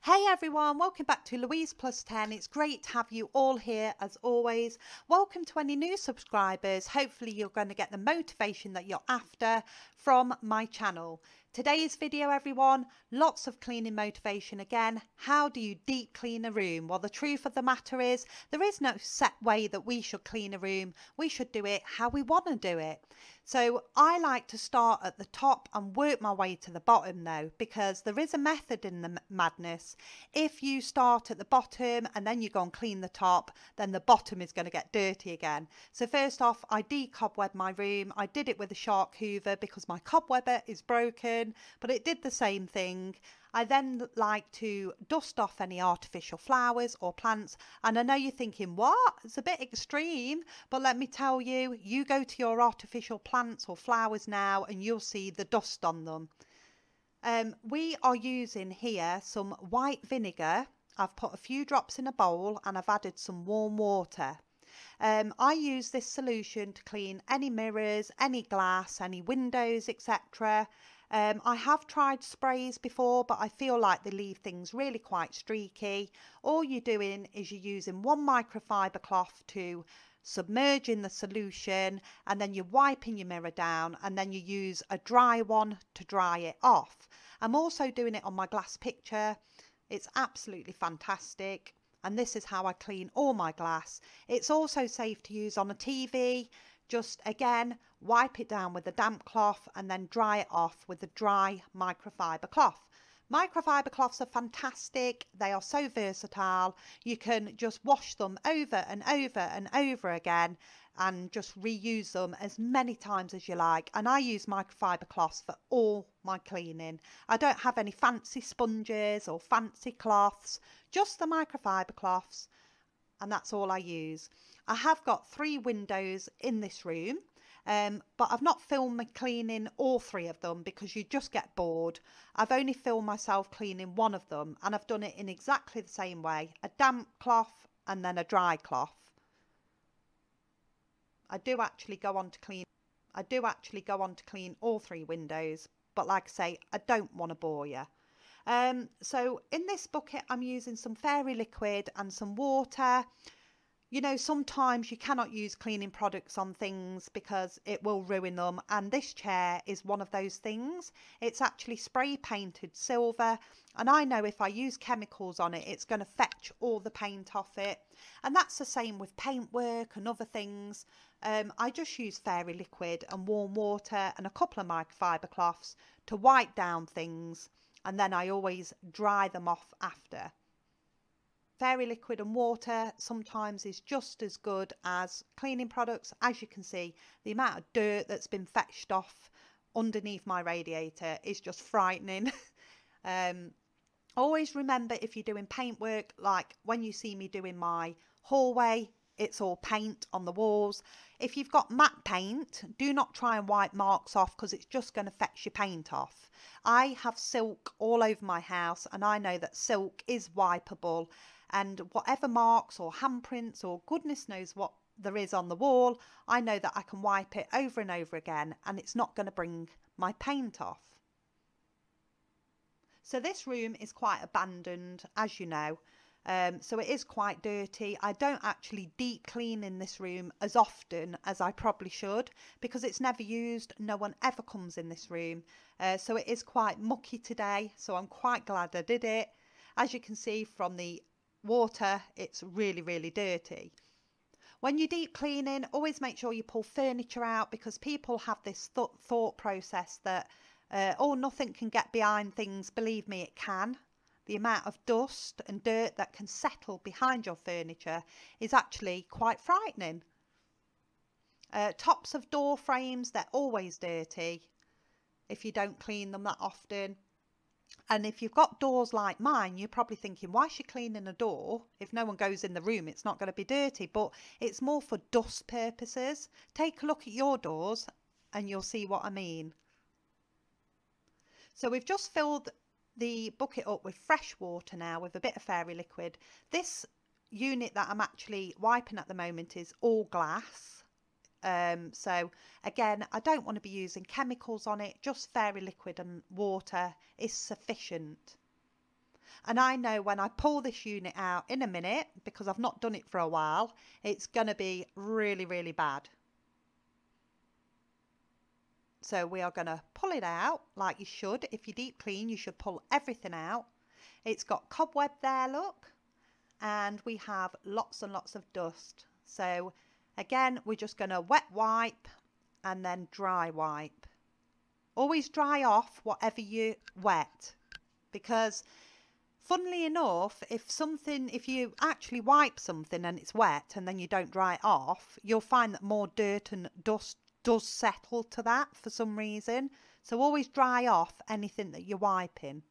Hey everyone, welcome back to Louise Plus 10. It's great to have you all here as always. Welcome to any new subscribers. Hopefully you're going to get the motivation that you're after from my channel. Today's video, everyone, lots of cleaning motivation again. How do you deep clean a room? Well, the truth of the matter is there is no set way that we should clean a room. We should do it how we want to do it. So I like to start at the top and work my way to the bottom though, because there is a method in the madness. If you start at the bottom and then you go and clean the top, then the bottom is going to get dirty again. So first off, I decobwebbed my room. I did it with a shark hoover because my cobwebber is broken, but it did the same thing. I then like to dust off any artificial flowers or plants. And I know you're thinking, what? It's a bit extreme. But let me tell you, you go to your artificial plants or flowers now and you'll see the dust on them. We are using here some white vinegar. I've put a few drops in a bowl and I've added some warm water. I use this solution to clean any mirrors, any glass, any windows, etc. I have tried sprays before, but I feel like they leave things really quite streaky. All you're doing is you're using one microfiber cloth to submerge in the solution, and then you're wiping your mirror down, and then you use a dry one to dry it off. I'm also doing it on my glass picture. It's absolutely fantastic. And this is how I clean all my glass. It's also safe to use on a TV. Just again, wipe it down with a damp cloth and then dry it off with a dry microfiber cloth. Microfiber cloths are fantastic. They are so versatile. You can just wash them over and over and over again and just reuse them as many times as you like. And I use microfiber cloths for all my cleaning. I don't have any fancy sponges or fancy cloths, just the microfiber cloths, and that's all I use. I have got 3 windows in this room, but I've not filmed me cleaning all 3 of them because you just get bored. I've only filmed myself cleaning one of them, and I've done it in exactly the same way, a damp cloth and then a dry cloth. I do actually go on to clean all 3 windows, but like I say, I don't want to bore you. So in this bucket I'm using some fairy liquid and some water. You know, sometimes you cannot use cleaning products on things because it will ruin them, and this chair is one of those things. It's actually spray painted silver, and I know if I use chemicals on it, it's going to fetch all the paint off it. And that's the same with paintwork and other things. I just use fairy liquid and warm water and a couple of microfiber cloths to wipe down things, and then I always dry them off after. Fairy liquid and water sometimes is just as good as cleaning products. As you can see, the amount of dirt that's been fetched off underneath my radiator is just frightening. Always remember, if you're doing paintwork, like when you see me doing my hallway, it's all paint on the walls. If you've got matte paint, do not try and wipe marks off because it's just going to fetch your paint off. I have silk all over my house, and I know that silk is wipeable, and whatever marks or handprints or goodness knows what there is on the wall, I know that I can wipe it over and over again and it's not going to bring my paint off. So this room is quite abandoned, as you know. So it is quite dirty. I don't actually deep clean in this room as often as I probably should because it's never used. No one ever comes in this room. So it is quite mucky today. So I'm quite glad I did it. As you can see from the water, it's really dirty. When you're deep cleaning, always make sure you pull furniture out because people have this thought process that oh, nothing can get behind things. Believe me, it can. The amount of dust and dirt that can settle behind your furniture is actually quite frightening. Tops of door frames, they're always dirty if you don't clean them that often. And if you've got doors like mine, you're probably thinking, why is she cleaning a door? If no one goes in the room, it's not going to be dirty. But it's more for dust purposes. Take a look at your doors and you'll see what I mean. So we've just filled the bucket up with fresh water now with a bit of fairy liquid. This unit that I'm actually wiping at the moment is all glass. So again, I don't want to be using chemicals on it, just fairy liquid and water is sufficient. And I know when I pull this unit out in a minute, because I've not done it for a while, it's going to be really, really bad. So we are going to pull it out like you should. If you deep clean, you should pull everything out. It's got cobweb there, look. And we have lots and lots of dust. So again, we're just going to wet wipe and then dry wipe. Always dry off whatever you wet, because funnily enough, if you actually wipe something and it's wet and then you don't dry it off, you'll find that more dirt and dust does settle to that for some reason. So always dry off anything that you're wiping.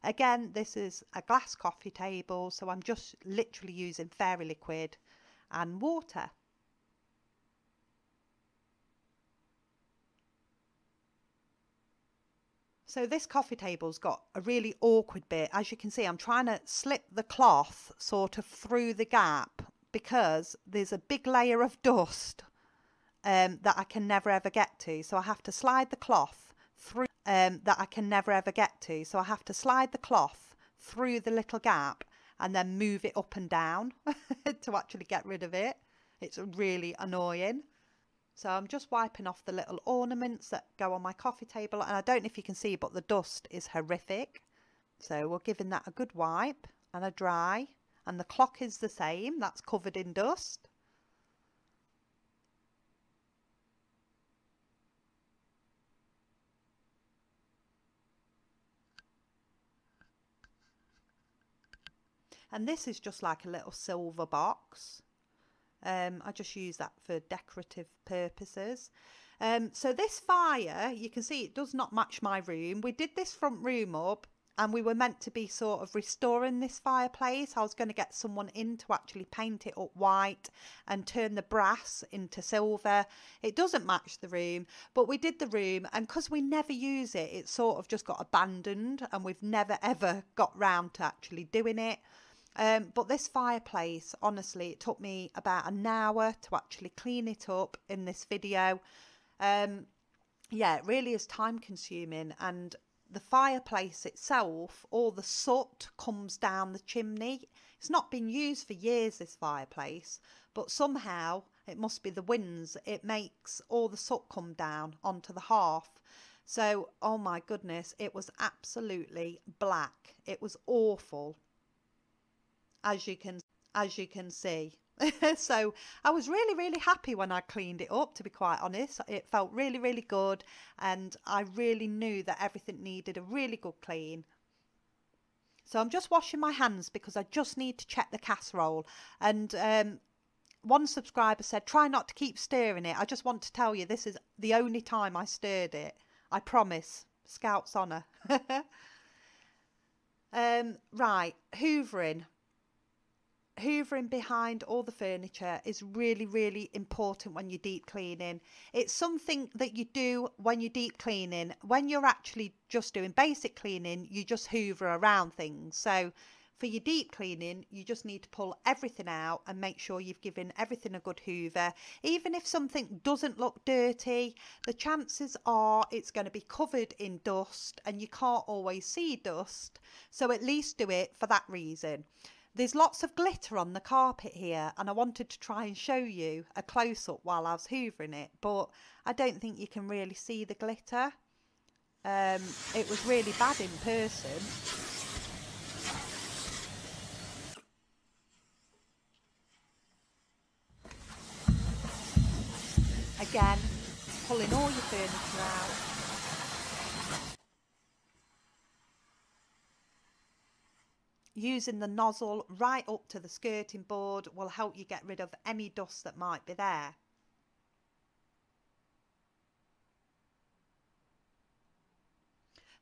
Again, this is a glass coffee table, so I'm just literally using fairy liquid and water. So this coffee table's got a really awkward bit. As you can see, I'm trying to slip the cloth sort of through the gap because there's a big layer of dust that I can never ever get to. So I have to slide the cloth through the little gap and then move it up and down to actually get rid of it. It's really annoying. So I'm just wiping off the little ornaments that go on my coffee table, and I don't know if you can see, but the dust is horrific. So we're giving that a good wipe and a dry, and the clock is the same, that's covered in dust. And this is just like a little silver box. I just use that for decorative purposes. So this fire, you can see it does not match my room. We did this front room up and we were meant to be sort of restoring this fireplace. I was going to get someone in to actually paint it up white and turn the brass into silver. It doesn't match the room, but we did the room, and because we never use it, it sort of just got abandoned and we've never ever got round to actually doing it. But this fireplace, honestly, it took me about an hour to actually clean it up in this video. Yeah, it really is time consuming, and the fireplace itself, all the soot comes down the chimney. It's not been used for years, this fireplace, but somehow it must be the winds. It makes all the soot come down onto the hearth. So, oh my goodness, it was absolutely black. It was awful, as you can see. So I was really happy when I cleaned it up, to be quite honest. It felt really good, and I really knew that everything needed a really good clean. So I'm just washing my hands because I just need to check the casserole. And one subscriber said try not to keep stirring it. I just want to tell you, this is the only time I stirred it, I promise. Scout's honour. Right, hoovering behind all the furniture is really important when you're deep cleaning. It's something that you do when you're deep cleaning. When you're actually just doing basic cleaning, you just hoover around things. So for your deep cleaning, you just need to pull everything out and make sure you've given everything a good hoover. Even if something doesn't look dirty, the chances are it's going to be covered in dust, and you can't always see dust. So at least do it for that reason. There's lots of glitter on the carpet here, and I wanted to try and show you a close-up while I was hoovering it, but I don't think you can really see the glitter. It was really bad in person. Again, pulling all your furniture out. Using the nozzle right up to the skirting board will help you get rid of any dust that might be there.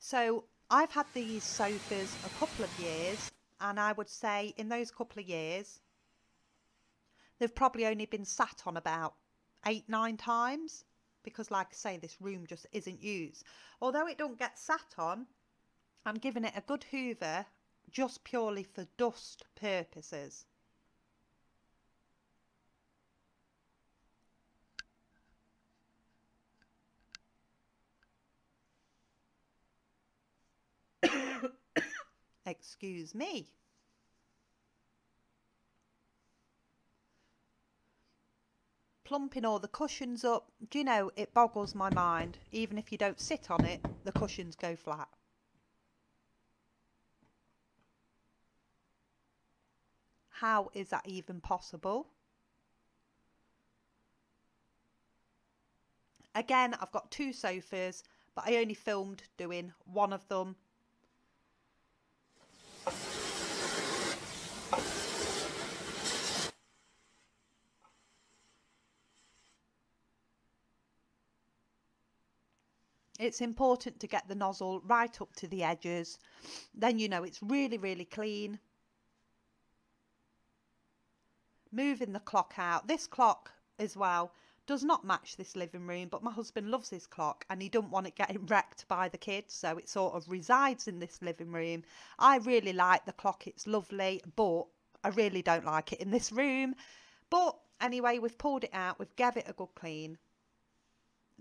So I've had these sofas a couple of years, and I would say in those couple of years they've probably only been sat on about 8-9 times, because like I say, this room just isn't used. Although it don't get sat on, I'm giving it a good hoover just purely for dust purposes. Excuse me. Plumping all the cushions up, do you know, it boggles my mind. Even if you don't sit on it, the cushions go flat. How is that even possible? Again, I've got 2 sofas, but I only filmed doing one of them. It's important to get the nozzle right up to the edges. Then you know it's really, really clean. Moving the clock out. This clock as well does not match this living room, but my husband loves his clock and he don't want it getting wrecked by the kids, so it sort of resides in this living room. I really like the clock, it's lovely, but I really don't like it in this room. But anyway, we've pulled it out, we've gave it a good clean.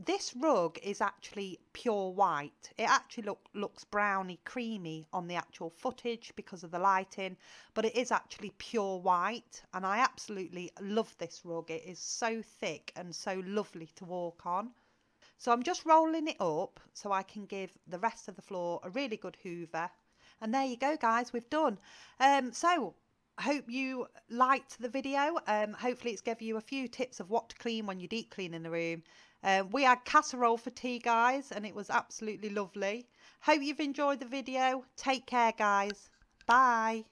This rug is actually pure white. It actually looks browny creamy on the actual footage because of the lighting, but it is actually pure white, and I absolutely love this rug. It is so thick and so lovely to walk on. So I'm just rolling it up so I can give the rest of the floor a really good hoover. And there you go, guys, we've done. So hope you liked the video. Hopefully it's given you a few tips of what to clean when you deep clean in the room. We had casserole for tea, guys, and it was absolutely lovely. Hope you've enjoyed the video. Take care, guys. Bye.